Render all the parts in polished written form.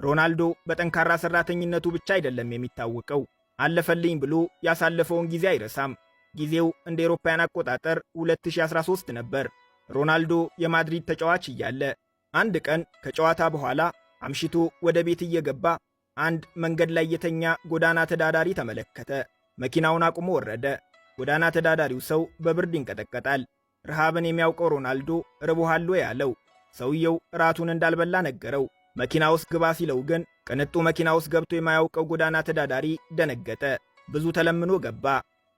ሮናልዶ በጠንካራ ሰራተኝነቱ ብቻ አይደለም የሚታወቀው። አለፈልኝ ብሎ ያሳለፈውን ጊዜ አይረሳም። ጊዜው እንደ አውሮፓውያን አቆጣጠር 2013 ነበር። ሮናልዶ የማድሪድ ተጫዋች እያለ አንድ ቀን ከጨዋታ በኋላ አምሽቶ ወደ ቤት እየገባ አንድ መንገድ ላይ የተኛ ጎዳና ተዳዳሪ ተመለከተ። መኪናውን አቁሞ ወረደ። ጎዳና ተዳዳሪው ሰው በብርድ ይንቀጠቀጣል። ረሃብን የሚያውቀው ሮናልዶ ርቦሃል ያለው ሰውየው ራቱን እንዳልበላ ነገረው። መኪና ውስጥ ግባ ሲለው ግን ቅንጡ መኪና ውስጥ ገብቶ የማያውቀው ጎዳና ተዳዳሪ ደነገጠ። ብዙ ተለምኖ ገባ።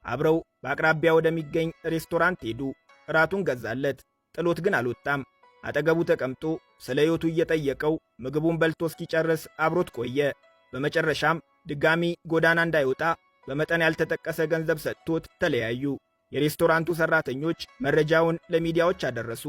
አብረው በአቅራቢያ ወደሚገኝ ሬስቶራንት ሄዱ። ራቱን ገዛለት። ጥሎት ግን አልወጣም። አጠገቡ ተቀምጦ ስለ ሕይወቱ እየጠየቀው ምግቡን በልቶ እስኪጨርስ አብሮት ቆየ። በመጨረሻም ድጋሚ ጎዳና እንዳይወጣ በመጠን ያልተጠቀሰ ገንዘብ ሰጥቶት ተለያዩ። የሬስቶራንቱ ሰራተኞች መረጃውን ለሚዲያዎች አደረሱ።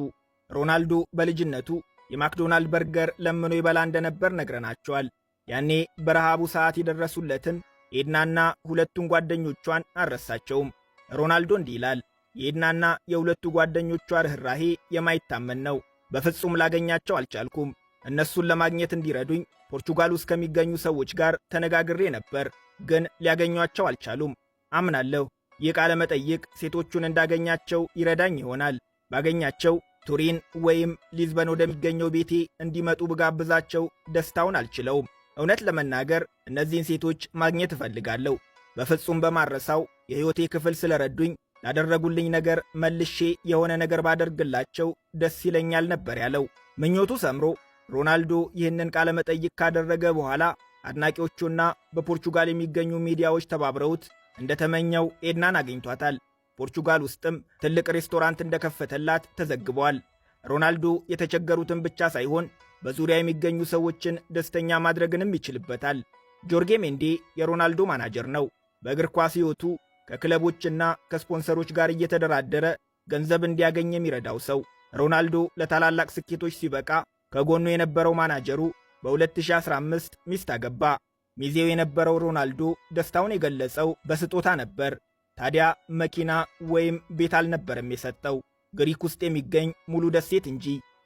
ሮናልዶ በልጅነቱ የማክዶናልድ በርገር ለምኖ ይበላ እንደነበር ነግረናቸዋል። ያኔ በረሃቡ ሰዓት የደረሱለትን ኤድናና ሁለቱን ጓደኞቿን አልረሳቸውም። ሮናልዶ እንዲህ ይላል። የኤድናና የሁለቱ ጓደኞቿ ርኅራሄ የማይታመን ነው። በፍጹም ላገኛቸው አልቻልኩም። እነሱን ለማግኘት እንዲረዱኝ ፖርቹጋል ውስጥ ከሚገኙ ሰዎች ጋር ተነጋግሬ ነበር፣ ግን ሊያገኟቸው አልቻሉም። አምናለሁ ይህ ቃለ መጠይቅ ሴቶቹን እንዳገኛቸው ይረዳኝ ይሆናል። ባገኛቸው ቱሪን ወይም ሊዝበን ወደሚገኘው ቤቴ እንዲመጡ ብጋብዛቸው ደስታውን አልችለውም። እውነት ለመናገር እነዚህን ሴቶች ማግኘት እፈልጋለሁ። በፍጹም በማረሳው የሕይወቴ ክፍል ስለረዱኝ ላደረጉልኝ ነገር መልሼ የሆነ ነገር ባደርግላቸው ደስ ይለኛል ነበር ያለው። ምኞቱ ሰምሮ ሮናልዶ ይህንን ቃለ መጠይቅ ካደረገ በኋላ አድናቂዎቹና በፖርቹጋል የሚገኙ ሚዲያዎች ተባብረውት እንደተመኘው ኤድናን አግኝቷታል። ፖርቹጋል ውስጥም ትልቅ ሬስቶራንት እንደከፈተላት ተዘግቧል። ሮናልዶ የተቸገሩትን ብቻ ሳይሆን በዙሪያ የሚገኙ ሰዎችን ደስተኛ ማድረግንም ይችልበታል። ጆርጌ ሜንዴ የሮናልዶ ማናጀር ነው። በእግር ኳስ ሕይወቱ ከክለቦችና ከስፖንሰሮች ጋር እየተደራደረ ገንዘብ እንዲያገኝ የሚረዳው ሰው። ሮናልዶ ለታላላቅ ስኬቶች ሲበቃ ከጎኑ የነበረው ማናጀሩ በ2015 ሚስት አገባ። ሚዜው የነበረው ሮናልዶ ደስታውን የገለጸው በስጦታ ነበር። ታዲያ መኪና ወይም ቤት አልነበረም የሰጠው፣ ግሪክ ውስጥ የሚገኝ ሙሉ ደሴት እንጂ።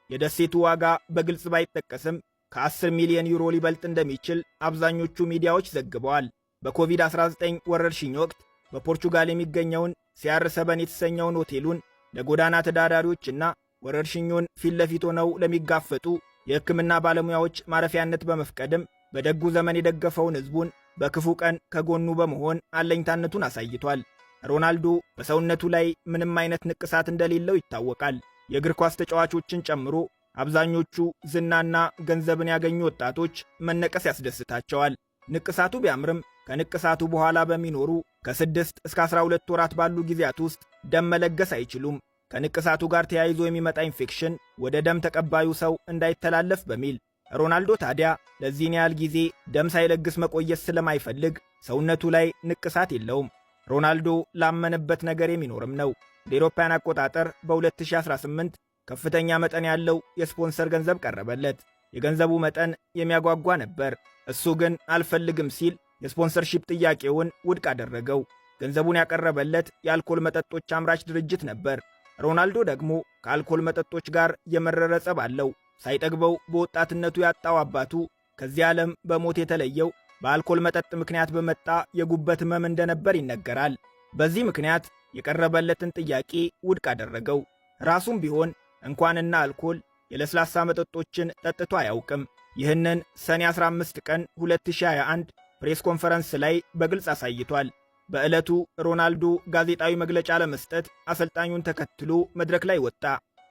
የደሴቱ ዋጋ በግልጽ ባይጠቀስም ከ10 ሚሊዮን ዩሮ ሊበልጥ እንደሚችል አብዛኞቹ ሚዲያዎች ዘግበዋል። በኮቪድ-19 ወረርሽኝ ወቅት በፖርቹጋል የሚገኘውን CR7 የተሰኘውን ሆቴሉን ለጎዳና ተዳዳሪዎችና ወረርሽኙን ፊት ለፊት ሆነው ለሚጋፈጡ የሕክምና ባለሙያዎች ማረፊያነት በመፍቀድም በደጉ ዘመን የደገፈውን ሕዝቡን በክፉ ቀን ከጎኑ በመሆን አለኝታነቱን አሳይቷል። ሮናልዶ በሰውነቱ ላይ ምንም አይነት ንቅሳት እንደሌለው ይታወቃል። የእግር ኳስ ተጫዋቾችን ጨምሮ አብዛኞቹ ዝናና ገንዘብን ያገኙ ወጣቶች መነቀስ ያስደስታቸዋል። ንቅሳቱ ቢያምርም ከንቅሳቱ በኋላ በሚኖሩ ከ6 እስከ 12 ወራት ባሉ ጊዜያት ውስጥ ደም መለገስ አይችሉም። ከንቅሳቱ ጋር ተያይዞ የሚመጣ ኢንፌክሽን ወደ ደም ተቀባዩ ሰው እንዳይተላለፍ በሚል ሮናልዶ ታዲያ ለዚህን ያህል ጊዜ ደም ሳይለግስ መቆየት ስለማይፈልግ ሰውነቱ ላይ ንቅሳት የለውም። ሮናልዶ ላመነበት ነገር የሚኖርም ነው። ለአውሮፓውያን አቆጣጠር በ2018 ከፍተኛ መጠን ያለው የስፖንሰር ገንዘብ ቀረበለት። የገንዘቡ መጠን የሚያጓጓ ነበር። እሱ ግን አልፈልግም ሲል የስፖንሰርሺፕ ጥያቄውን ውድቅ አደረገው። ገንዘቡን ያቀረበለት የአልኮል መጠጦች አምራች ድርጅት ነበር። ሮናልዶ ደግሞ ከአልኮል መጠጦች ጋር የመረረ ጸብ አለው። ሳይጠግበው በወጣትነቱ ያጣው አባቱ ከዚህ ዓለም በሞት የተለየው በአልኮል መጠጥ ምክንያት በመጣ የጉበት ሕመም እንደነበር ይነገራል። በዚህ ምክንያት የቀረበለትን ጥያቄ ውድቅ አደረገው። ራሱም ቢሆን እንኳንና አልኮል የለስላሳ መጠጦችን ጠጥቶ አያውቅም። ይህንን ሰኔ 15 ቀን 2021 ፕሬስ ኮንፈረንስ ላይ በግልጽ አሳይቷል። በዕለቱ ሮናልዶ ጋዜጣዊ መግለጫ ለመስጠት አሰልጣኙን ተከትሎ መድረክ ላይ ወጣ።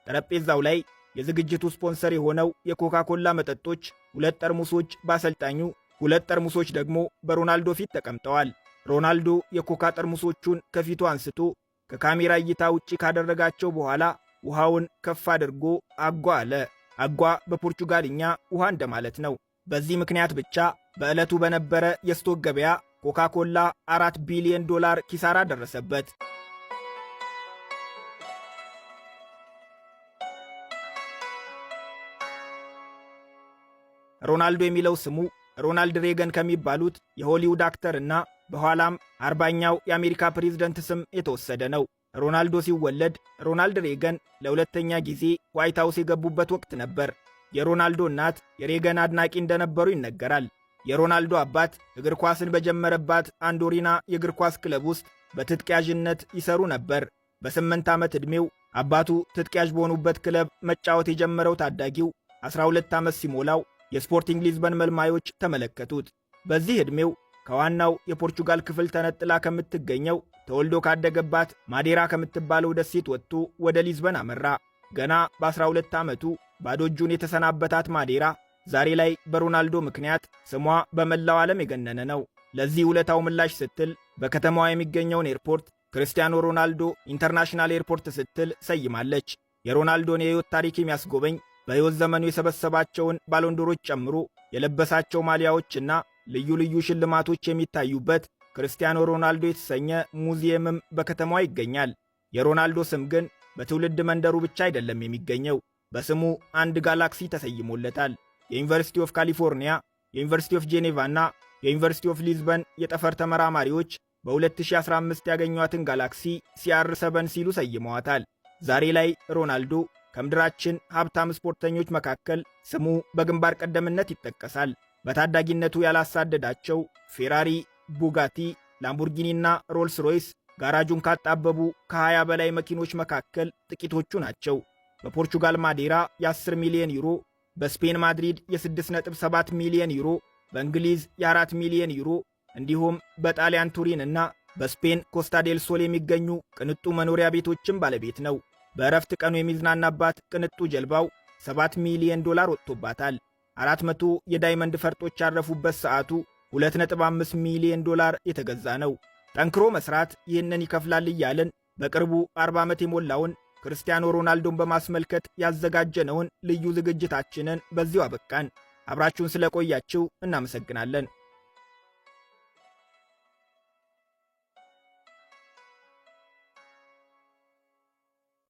ጠረጴዛው ላይ የዝግጅቱ ስፖንሰር የሆነው የኮካ ኮላ መጠጦች 2 ጠርሙሶች በአሰልጣኙ፣ 2 ጠርሙሶች ደግሞ በሮናልዶ ፊት ተቀምጠዋል። ሮናልዶ የኮካ ጠርሙሶቹን ከፊቱ አንስቶ ከካሜራ እይታ ውጪ ካደረጋቸው በኋላ ውሃውን ከፍ አድርጎ አጓ አለ። አጓ በፖርቹጋልኛ ውሃ እንደማለት ነው። በዚህ ምክንያት ብቻ በዕለቱ በነበረ የስቶክ ገበያ ኮካ ኮላ $4 ቢሊዮን ኪሳራ ደረሰበት። ሮናልዶ የሚለው ስሙ ሮናልድ ሬገን ከሚባሉት የሆሊውድ አክተርና በኋላም 40ኛው የአሜሪካ ፕሬዝደንት ስም የተወሰደ ነው። ሮናልዶ ሲወለድ ሮናልድ ሬገን ለሁለተኛ ጊዜ ዋይት ሃውስ የገቡበት ወቅት ነበር። የሮናልዶ እናት የሬገን አድናቂ እንደነበሩ ይነገራል። የሮናልዶ አባት እግር ኳስን በጀመረባት አንዶሪና የእግር ኳስ ክለብ ውስጥ በትጥቅ ያዥነት ይሰሩ ነበር። በ8 ዓመት ዕድሜው አባቱ ትጥቅ ያዥ በሆኑበት ክለብ መጫወት የጀመረው ታዳጊው 12 ዓመት ሲሞላው የስፖርቲንግ ሊዝበን መልማዮች ተመለከቱት። በዚህ ዕድሜው ከዋናው የፖርቹጋል ክፍል ተነጥላ ከምትገኘው ተወልዶ ካደገባት ማዴራ ከምትባለው ደሴት ወጥቶ ወደ ሊዝበን አመራ። ገና በ12 ዓመቱ ባዶ እጁን የተሰናበታት ማዴራ ዛሬ ላይ በሮናልዶ ምክንያት ስሟ በመላው ዓለም የገነነ ነው። ለዚህ ውለታው ምላሽ ስትል በከተማዋ የሚገኘውን ኤርፖርት ክርስቲያኖ ሮናልዶ ኢንተርናሽናል ኤርፖርት ስትል ሰይማለች። የሮናልዶን የሕይወት ታሪክ የሚያስጎበኝ በሕይወት ዘመኑ የሰበሰባቸውን ባሎንዶሮች ጨምሮ የለበሳቸው ማሊያዎችና ልዩ ልዩ ሽልማቶች የሚታዩበት ክርስቲያኖ ሮናልዶ የተሰኘ ሙዚየምም በከተማዋ ይገኛል። የሮናልዶ ስም ግን በትውልድ መንደሩ ብቻ አይደለም የሚገኘው። በስሙ አንድ ጋላክሲ ተሰይሞለታል። የዩኒቨርሲቲ ኦፍ ካሊፎርኒያ፣ የዩኒቨርሲቲ ኦፍ ጄኔቫ እና የዩኒቨርሲቲ ኦፍ ሊዝበን የጠፈር ተመራማሪዎች በ2015 ያገኟትን ጋላክሲ CR7 ሲሉ ሰይመዋታል። ዛሬ ላይ ሮናልዶ ከምድራችን ሀብታም ስፖርተኞች መካከል ስሙ በግንባር ቀደምትነት ይጠቀሳል። በታዳጊነቱ ያላሳደዳቸው ፌራሪ፣ ቡጋቲ፣ ላምቦርጊኒና ሮልስ ሮይስ ጋራጁን ካጣበቡ ከ20 በላይ መኪኖች መካከል ጥቂቶቹ ናቸው። በፖርቹጋል ማዴራ የ10 ሚሊዮን ዩሮ፣ በስፔን ማድሪድ የ6.7 ሚሊዮን ዩሮ፣ በእንግሊዝ የ4 ሚሊዮን ዩሮ እንዲሁም በጣሊያን ቱሪን እና በስፔን ኮስታ ዴል ሶል የሚገኙ ቅንጡ መኖሪያ ቤቶችም ባለቤት ነው። በእረፍት ቀኑ የሚዝናናባት ቅንጡ ጀልባው $7 ሚሊዮን ወጥቶባታል። 400 የዳይመንድ ፈርጦች ያረፉበት ሰዓቱ $2.5 ሚሊዮን የተገዛ ነው። ጠንክሮ መስራት ይህንን ይከፍላል እያልን በቅርቡ 40 ዓመት የሞላውን ክርስቲያኖ ሮናልዶን በማስመልከት ያዘጋጀነውን ልዩ ዝግጅታችንን በዚሁ አበቃን። አብራችሁን ስለቆያችሁ እናመሰግናለን።